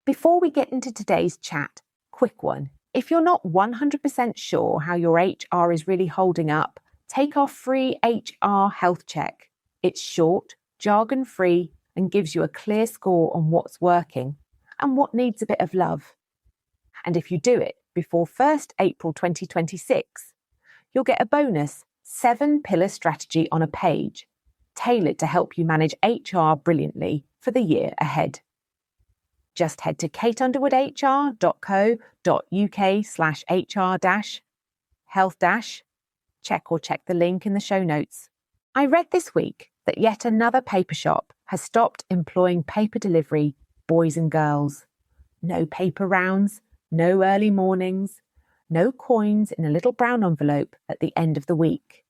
Before we get into today's chat, quick one. If you're not 100% sure how your HR is really holding up, take our free HR health check. It's short, jargon-free, and gives you a clear score on what's working and what needs a bit of love. And if you do it before 1st April 2026, you'll get a bonus 7-pillar strategy on a page, tailored to help you manage HR brilliantly for the year ahead. Just head to kateunderwoodhr.co.uk/HR-health-check the link in the show notes. I read this week that yet another paper shop has stopped employing paper delivery boys and girls. No paper rounds, no early mornings, no coins in a little brown envelope at the end of the week.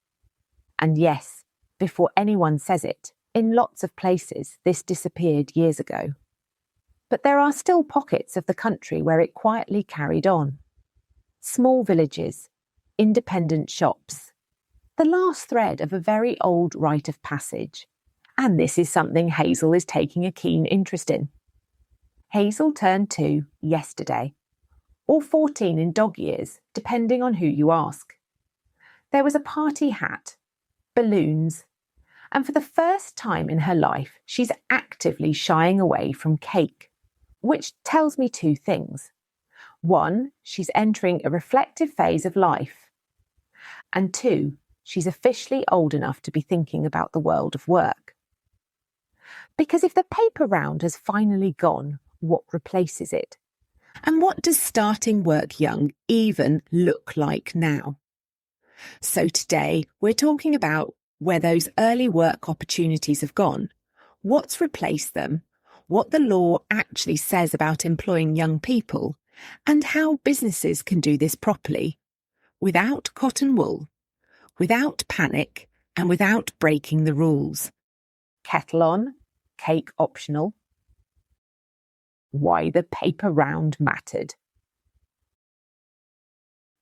And yes, before anyone says it, in lots of places this disappeared years ago. But there are still pockets of the country where it quietly carried on. Small villages, independent shops, the last thread of a very old rite of passage. And this is something Hazel is taking a keen interest in. Hazel turned 2 yesterday, or 14 in dog years, depending on who you ask. There was a party hat, balloons, and for the first time in her life, she's actively shying away from cake, which tells me 2 things. 1, she's entering a reflective phase of life. And 2, she's officially old enough to be thinking about the world of work. Because if the paper round has finally gone, what replaces it? And what does starting work young even look like now? So today we're talking about where those early work opportunities have gone, what's replaced them, what the law actually says about employing young people, and how businesses can do this properly, without cotton wool, without panic, and without breaking the rules. Kettle on, cake optional. Why the paper round mattered.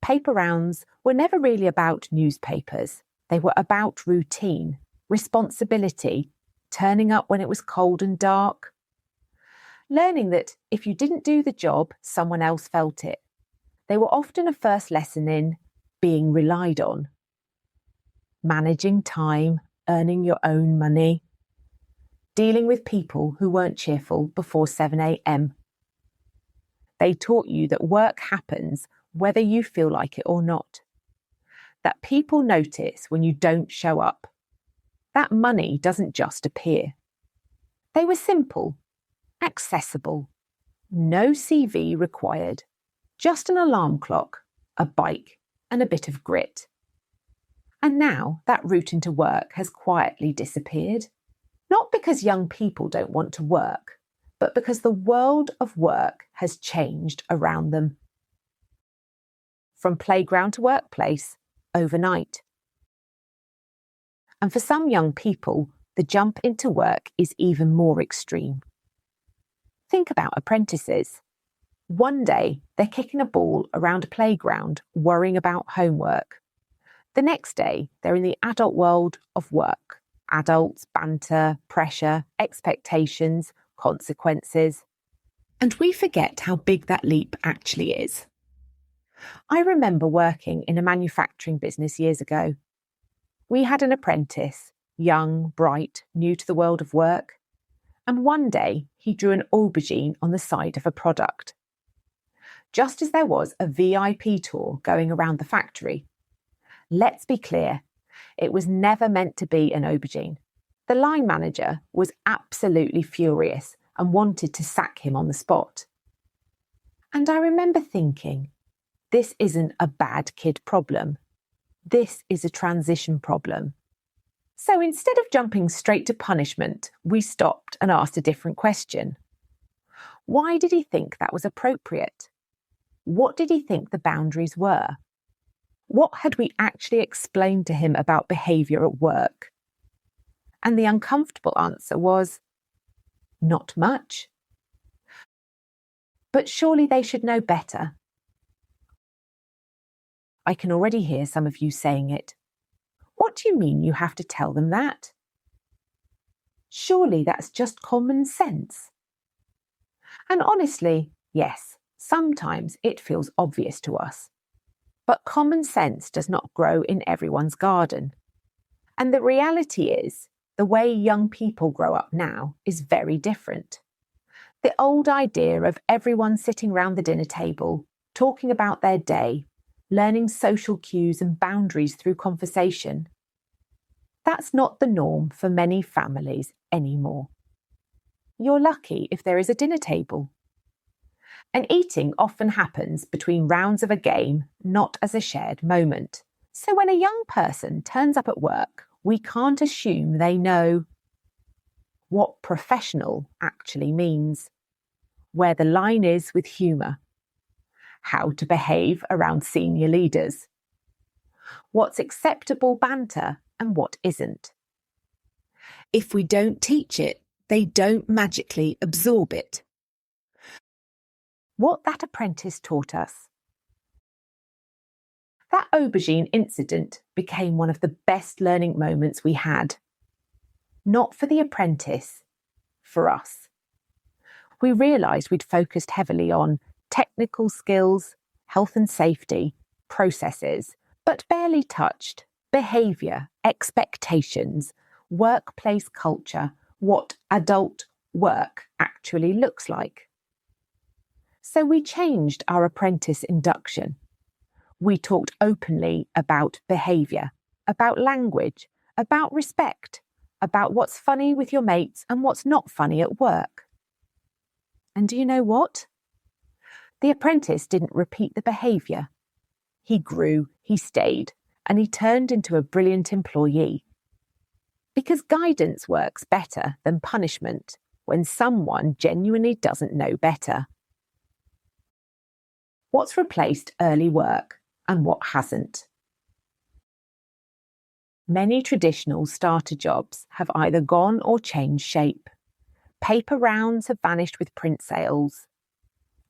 Paper rounds were never really about newspapers. They were about routine, responsibility, turning up when it was cold and dark, learning that if you didn't do the job, someone else felt it. They were often a first lesson in being relied on, managing time, earning your own money, dealing with people who weren't cheerful before 7 a.m. They taught you that work happens whether you feel like it or not, that people notice when you don't show up, that money doesn't just appear. They were simple, accessible, no CV required, just an alarm clock, a bike, and a bit of grit. And now that route into work has quietly disappeared. Not because young people don't want to work, but because the world of work has changed around them. From playground to workplace, overnight. And for some young people, the jump into work is even more extreme. Think about apprentices. One day, they're kicking a ball around a playground, worrying about homework. The next day, they're in the adult world of work. Adults, banter, pressure, expectations, consequences. And we forget how big that leap actually is. I remember working in a manufacturing business years ago. We had an apprentice, young, bright, new to the world of work. And one day, he drew an aubergine on the side of a product. Just as there was a VIP tour going around the factory. Let's be clear, it was never meant to be an aubergine. The line manager was absolutely furious and wanted to sack him on the spot. And I remember thinking, this isn't a bad kid problem. This is a transition problem. So instead of jumping straight to punishment, we stopped and asked a different question. Why did he think that was appropriate? What did he think the boundaries were? What had we actually explained to him about behaviour at work? And the uncomfortable answer was, not much. But surely they should know better. I can already hear some of you saying it. What do you mean you have to tell them that? Surely that's just common sense. And honestly, yes, sometimes it feels obvious to us. But common sense does not grow in everyone's garden. And the reality is, the way young people grow up now is very different. The old idea of everyone sitting round the dinner table, talking about their day, learning social cues and boundaries through conversation, that's not the norm for many families anymore. You're lucky if there is a dinner table. And eating often happens between rounds of a game, not as a shared moment. So when a young person turns up at work, we can't assume they know what professional actually means, where the line is with humour, how to behave around senior leaders, what's acceptable banter and what isn't. If we don't teach it, they don't magically absorb it. What that apprentice taught us. That aubergine incident became one of the best learning moments we had. Not for the apprentice, for us. We realised we'd focused heavily on technical skills, health and safety, processes, but barely touched behaviour, expectations, workplace culture, what adult work actually looks like. So we changed our apprentice induction. We talked openly about behaviour, about language, about respect, about what's funny with your mates and what's not funny at work. And do you know what? The apprentice didn't repeat the behaviour. He grew, he stayed, and he turned into a brilliant employee. Because guidance works better than punishment when someone genuinely doesn't know better. What's replaced early work and what hasn't? Many traditional starter jobs have either gone or changed shape. Paper rounds have vanished with print sales.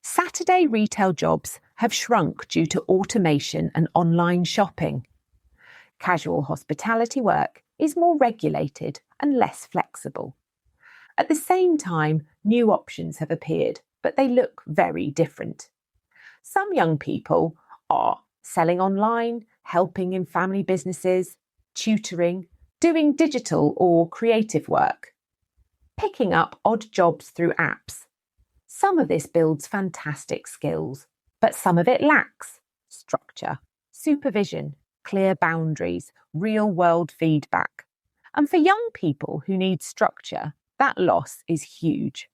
Saturday retail jobs have shrunk due to automation and online shopping. Casual hospitality work is more regulated and less flexible. At the same time, new options have appeared, but they look very different. Some young people are selling online, helping in family businesses, tutoring, doing digital or creative work, picking up odd jobs through apps. Some of this builds fantastic skills, but some of it lacks structure, supervision, clear boundaries, real-world feedback. And for young people who need structure, that loss is huge.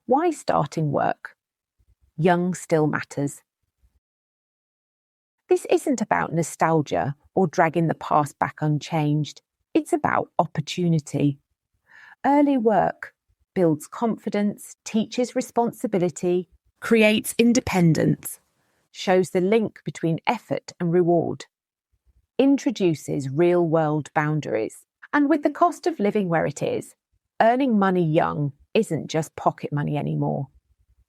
Why starting work? Young still matters. This isn't about nostalgia or dragging the past back unchanged. It's about opportunity. Early work builds confidence, teaches responsibility, creates independence, shows the link between effort and reward, introduces real-world boundaries. And with the cost of living where it is, earning money young isn't just pocket money anymore.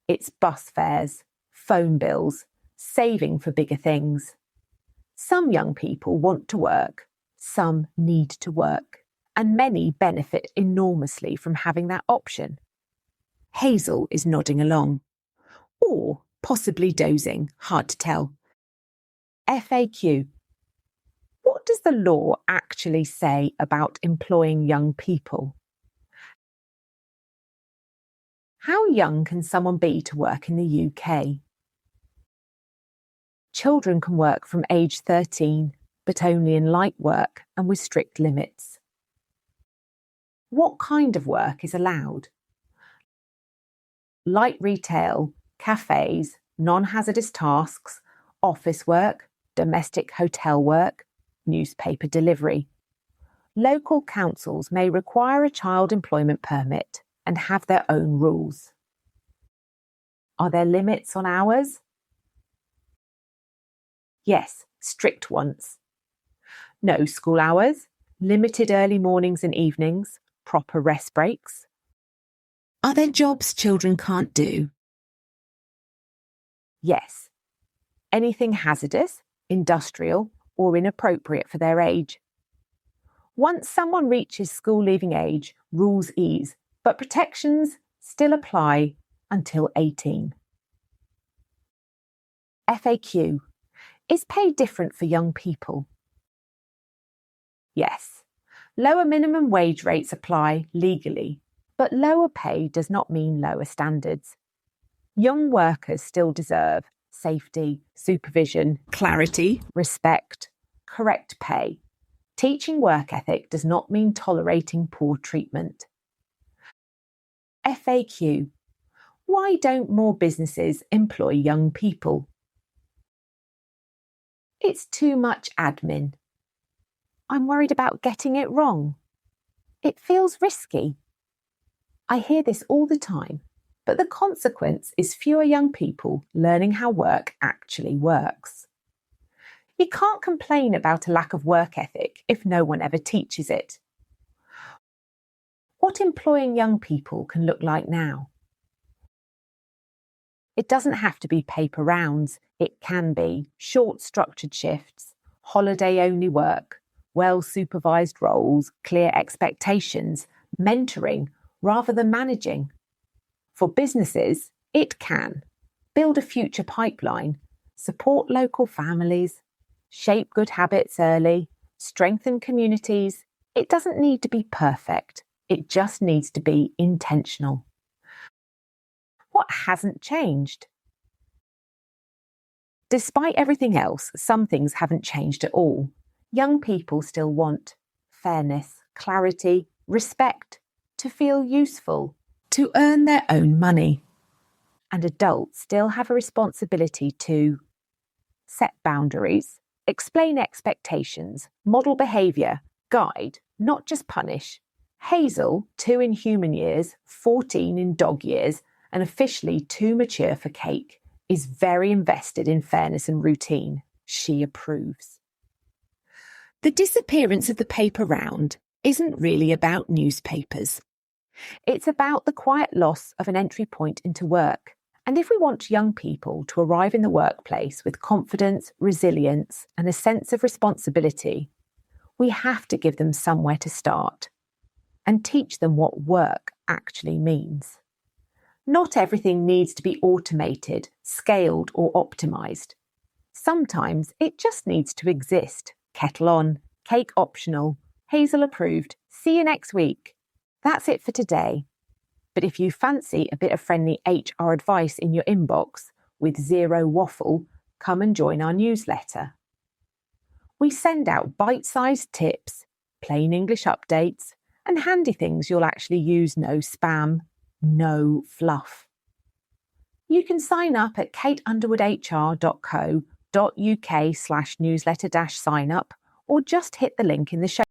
It's bus fares, phone bills, saving for bigger things. Some young people want to work, some need to work, and many benefit enormously from having that option. Hazel is nodding along, or possibly dozing, hard to tell. FAQ. What does the law actually say about employing young people? How young can someone be to work in the UK? Children can work from age 13, but only in light work and with strict limits. What kind of work is allowed? Light retail, cafes, non-hazardous tasks, office work, domestic hotel work, newspaper delivery. Local councils may require a child employment permit and have their own rules. Are there limits on hours? Yes, strict ones. No school hours, limited early mornings and evenings, proper rest breaks. Are there jobs children can't do? Yes. Anything hazardous, industrial, or inappropriate for their age. Once someone reaches school leaving age, rules ease, but protections still apply until 18. FAQ. Is pay different for young people? Yes. Lower minimum wage rates apply legally, but lower pay does not mean lower standards. Young workers still deserve safety, supervision, clarity, respect, correct pay. Teaching work ethic does not mean tolerating poor treatment. FAQ. Why don't more businesses employ young people? It's too much admin. I'm worried about getting it wrong. It feels risky. I hear this all the time, but the consequence is fewer young people learning how work actually works. You can't complain about a lack of work ethic if no one ever teaches it. What employing young people can look like now? It doesn't have to be paper rounds. It can be short structured shifts, holiday-only work, well-supervised roles, clear expectations, mentoring rather than managing. For businesses, it can build a future pipeline, support local families, shape good habits early, strengthen communities. It doesn't need to be perfect. It just needs to be intentional. What hasn't changed? Despite everything else, some things haven't changed at all. Young people still want fairness, clarity, respect, to feel useful, to earn their own money. And adults still have a responsibility to set boundaries, explain expectations, model behaviour, guide, not just punish. Hazel, 2 in human years, 14 in dog years, and officially too mature for cake, is very invested in fairness and routine. She approves. The disappearance of the paper round isn't really about newspapers. It's about the quiet loss of an entry point into work. And if we want young people to arrive in the workplace with confidence, resilience, and a sense of responsibility, we have to give them somewhere to start and teach them what work actually means. Not everything needs to be automated, scaled, or optimised. Sometimes it just needs to exist. Kettle on, cake optional, Hazel approved. See you next week. That's it for today. But if you fancy a bit of friendly HR advice in your inbox with zero waffle, come and join our newsletter. We send out bite-sized tips, plain English updates, and handy things you'll actually use. No spam, no fluff. You can sign up at kateunderwoodhr.co.uk/newsletter-sign up or just hit the link in the show